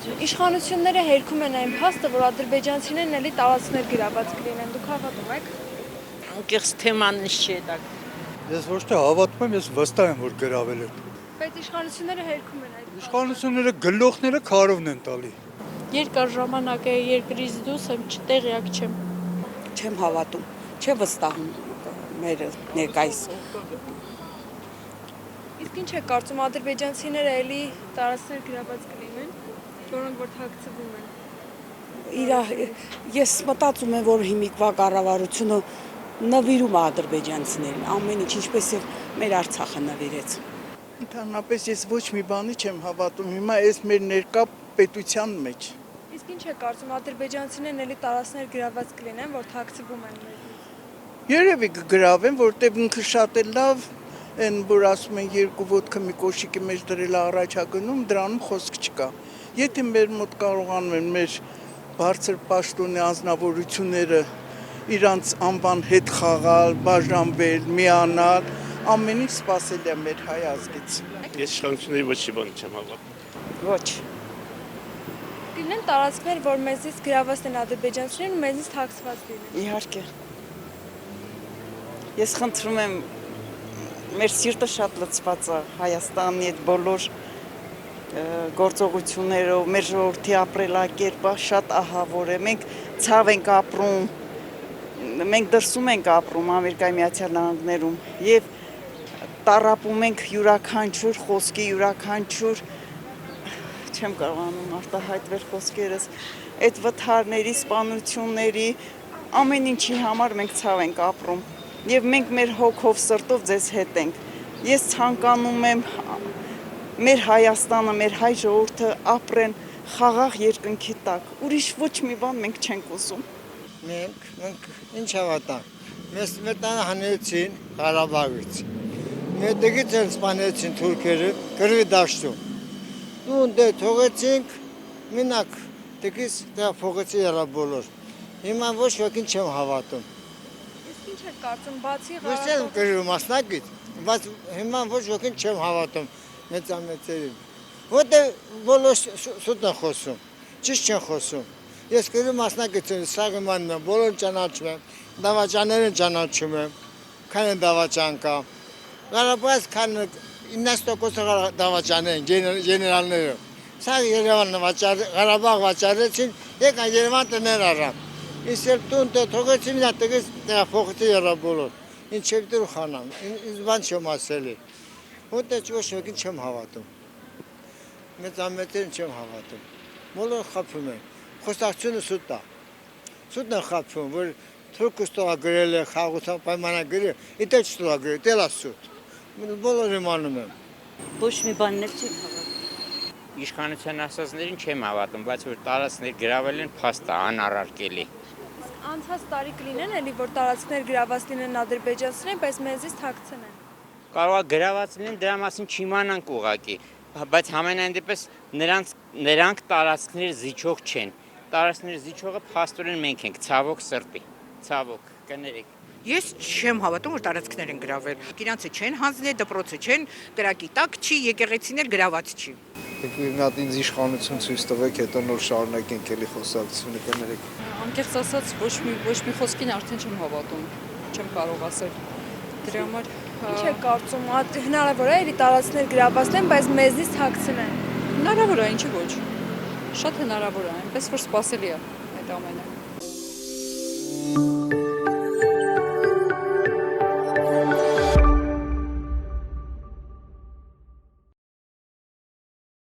Իշխանությունները հերքում են այն փաստը, որ ադրբեջանցիներն էլի տարածքներ գրաված կլինեն, դուք հավատում եք։ Անկեղծ թեման չէ դա։ Ես ոչ թե հավատում եմ, ես վստահ եմ, որ գրավել են։ Բայց իշխանությունները հերքում են այդ Իշխանությունները գլուխները քարովն են տալի։ Երկար ժամանակ է երկրից դուրս եմ, տեղյակ չեմ։ Չեմ հավատում, չեմ վստահում մեր ներկայիս։ Իսկ ինչ է կարծում ադրբեջանցիները էլի տարածքներ գրաված կլինեն, որոնք որ թաքցվում են։ Ես մտածում եմ, որ հիմիկվա կառավարությունը նվիրում է ադրբեջանցիներին, ամեն ինչ, ինչպես եւ մեր Արցախը նվիրեց։ Ընդհանրապես ես ոչ մի բանի չեմ հավատում, հիմա այս մեր ներկա պետության մեջ։ Իսկ ինչ է կարծում ադրբեջանցիներն էլի տարածքներ գրաված կլինեն, որ թաքցվում են մեզ։ Երևի կգրավեն, որտեղ ինքը շատ է լավ, այն որ ասում են երկու ոտքը մի կոշիկի մեջ դրել առաջագնում, դրանում խոսք չկա։ Եթե մեր մոտ կարողանում են մեր բարձր պաշտոնի անձնավորությունները իրանց անվան հետ խաղալ, բաժանվել, միանալ, ամեն ինչ սպասելի է մեր հայ ազգից։ Ես իշխանությունների ոչ մի բան չեմ հավատում։ Ոչ։ Կլինեն տարածքներ, որ մեզից գրաված են ադրբեջանցիներն ու մեզից թաքցված լինեն։ Իհարկե։ Ես խնդրում եմ, մեր սիրտը շատ լցված է Հայաստանի այդ բոլոր գործողություններով, մեր ժողովրդի ապրելակերպը շատ ահավոր է։ Մենք ցավ ենք ապրում, մենք դրսում ենք ապրում Ամերիկայի Միացյալ Նահանգներում եւ տառապում ենք յուրաքանչյուր խոսքի, յուրաքանչյուր չեմ կարողանում արտահայտվել խոսքերս, այդ վթարների, սպանությունների, ամեն ինչի համար մենք ցավ ենք ապրում եւ մենք մեր հոգով, սրտով ձեզ հետ ենք։ Ես ցանկանում եմ մեր Հայաստանը, մեր հայ ժողովուրդը ապրեն խաղաղ երկնքի տակ։ Ուրիշ ոչ մի բան մենք չենք ուզում։ Մենք ինչ հավատանք։ Մեր տանը հանեցին Ղարաբաղից։ Մեդեգից էլ սպանեցին թուրքերը գրվի դաշտում։ Դու դե թողեցինք մենակ դեգից դա փողոցի ելա բոլոր։ Հիմա ոչ ոքին չեմ հավատում։ Իսկ ինչ է կարծում բացի Ես եմ գրում մասնակից, բայց հիմա ոչ ոքին չեմ հավատում մեծամեծերին։ Որտե բոլոր սուտ են խոսում, ճիշտ չեն խոսում։ Ես գրում մասնակից եմ, սաղիմանն եմ, բոլոր ճանաչում եմ, դավաճանները ճանաչում եմ, քան են դավաճան կա։ Ղարաբաղից քան 90% դավաճան են, գեներալները։ Սա Երևանը Ղարաբաղ վաճառեցին, եկան Երևան տներ առան։ Իսկ էլ տուն թողեցին նա տղես փոխեցի եղա բոլոր։ Ինչև դու խանամ, ինձ բան չեմ ասելի։ Որտեղ ոչ ոքին չեմ հավատում։ Մեծամեծերին չեմ հավատում։ Բոլոր խափում են։ Խոսակցությունը սուտ է։ Սուտն է խափում, որ թուրքը ստորագրել է խաղաղության պայմանագրը, իդե չստորագրել, դե լա սուտ։ Բոլորը իմանում եմ։ Ոչ մի բաններ չեմ հավատում։ Իշխանության ասածներին չեմ հավատում, բայց որ տարածքներ գրավել են, փաստ է, անառարկելի։ Անցած տարի կլինեն էլի, որ տարածքներ գրաված լինեն ադրբեջանցիներն, բայց մեզից թաքցնեն։ Կարող է գրաված լինեն, դրա մասին չիմանանք ուղղակի, բայց համենայն դեպս նրանք տարածքներ զիջող չեն։ Տարածքներ զիջողը փաստորեն մենք ենք, ցավոք սրտի, ցավոք, կներեք։ Ես չեմ հավատում, որ տարածքներ են գրավել։ Իրանցը չեն հանձնել, դպրոցը չեն, կրակի տակ չի, եկեղեցին էլ գրաված չի։ Դուք ինձ իշխանություն ցույց տվեք, հետո նոր շարունակենք էլի խոսակցությունը կներեք։ Անկեղծ ասած ոչ մի խոսքին արդեն չեմ հավատում, չեմ կարող ասել։ Դրա համար Ինչ է կարծում, հնարավոր է էլի տարածքներ գրաված լինեն, բայց մեզից թաքցնեն։ հնարավոր է, ինչի ոչ։ Շատ հնարավոր է, այնպես որ սպասելի է այդ ամենը։